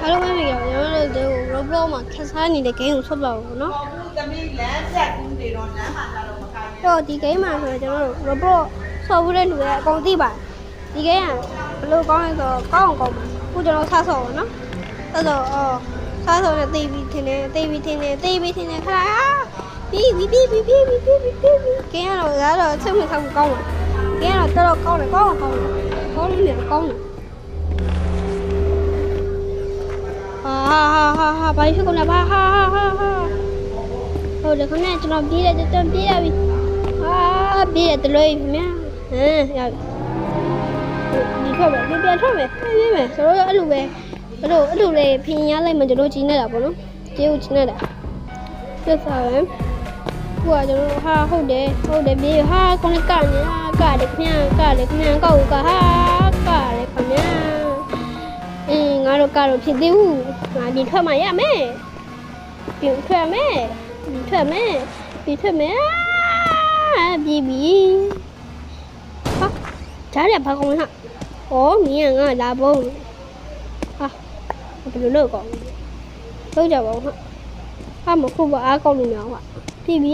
အားလုံးပဲမကြောက်ကျွန်တော်တို့ Roblox မှာခက်စားနေတဲ့ game ကိုဆွတ်ပါဘူးနော်သမီးလမ်းပြတ်ကူးနေတော့လမ်းမှာကြတော့မကိုင်းဘူးတော့ဒီ game မှာဆိုတော့ကျွန်တော်တို့ Roblox ဆော့ဘူးတဲ့လူတွေအကုန်သိပါတယ်ဒီ game ကဘယ်လိုကောင်းလဲဆိုတော့ကောင်းအောင်ကောင်းပါခုကျွန်တော်ဆဆော့ပါနော်အဲ့တော့ဆဆော့နဲ့သိပြီးထင်တယ်ခဏပြီးgame ကတော့ဆက်မဆောင်ကောင်းပါgame ကတော့တော်တော်ကောင်းတယ်ကောင်းလို့ဟာဘာဖြစ်ကုန်လဲဟာဟုတ်တယ်ခင်ဗျကျွန်တော်ပြေးရပြီဟာပြေးရတလို့ခင်ဗျရပြီဒီထွက်မယ်ပြန်ထွက်မယ်ပြေးမယ်ဆိုတော့အဲ့လိုလေဖင်ရလိုက်မှကျွန်တော်ကြီးနေတာပေါ့နော်ကျေးကိုကြီးနေတာပြတ်သွားတယ်ခုကကျွန်တော်ဟာဟုတ်တယ်ပြေးဟာကောင်းကနေကတယ်ခင်ဗျကောက်ဟာကတယ်ခင်ဗျငါတို့ကတော့ဖြစ်သေးဘူးငါဒီထွက်မှရမယ်ပြင်ထွက်မယ်ပြေးပြီဟာကြားရဘာကောင်းဟာမင်းကငါလာပုံးဟာဘယ်လိုလုပ်ကောင်းလုပ်ကြပါဦးဟာမခုပါအားကောင်းလို့များဟာပြေးပြီ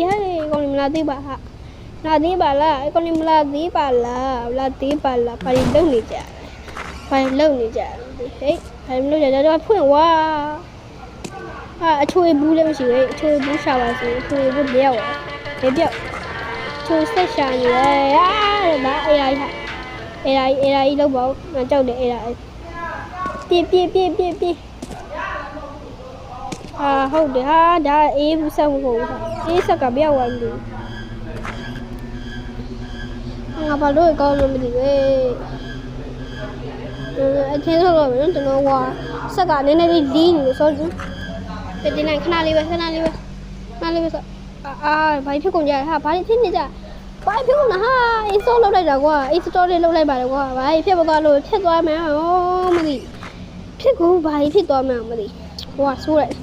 ဟဲ့ကောင်းလို့မလားသေးပါဟာလာသေးပါလားကောင်းလို့မလားသေးပါလားဘာလုပ်နေကြဟဲ့ဘာလုပ်ကြတော့ဖွင့်ဝါအချိုးဘူးလည်းမရှိဘူးအချိုးဘူးရှာပါစေအချိုးဘူးပြောက်ချိုးဆက်ရှာနေတယ်ဒါအေးလိုက်လောက်ပါဦးငါကြောက်တယ်အေးလိုက်ပြေးဟုတ်တယ်ဟာဒါအေးဘူးဆောက်မဟုတ်ဘူးအေးဆက်ကပြောက်သွားပြီငါဘာလို့ကောင်းလို့မသိဘူးအထင်းထုတ်တော့မယ်နော်ကျွန်တော်ကဆက်ကနည်းနည်းလေးလီးနေလို့ဆိုတော့ဒီနေ့ခဏလေးပဲဆိုဘာဖြစ်ကုန်ကြလဲဟာဘာဖြစ်နေကြဘာဖြစ်ကုန်လဲဟာအစ်စောလောက်လိုက်တာကွာအစ်စတော်လေးလောက်လိုက်ပါတယ်ကွာဘာဖြစ်သွားလို့ဖြစ်သွားမယ်မသိဖြစ်ကုန်ဘာဖြစ်သွားမှန်းမသိဟိုကဆိုးလိုက်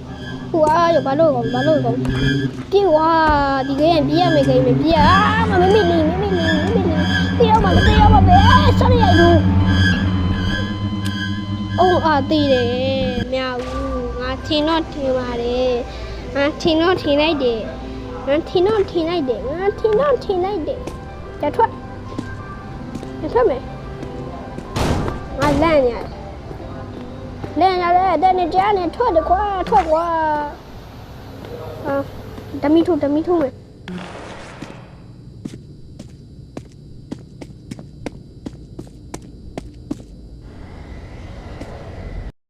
ဟိုအားရဘာလို့ကောပြေးဝါဒီကရင်ပြေးရမယ်ကိန်းပြေးမမီတေးရောက်ပါပဲဆော်ရည်လို့တည်တယ်မြောက်ဘူးငါထင်ပါတယ်ငါထင်လိုက်တယ်ကြထွက်မယ်ငါလန့်ရတယ်တဲ့နေကြနေထွက်ကွာဓမီထုမယ်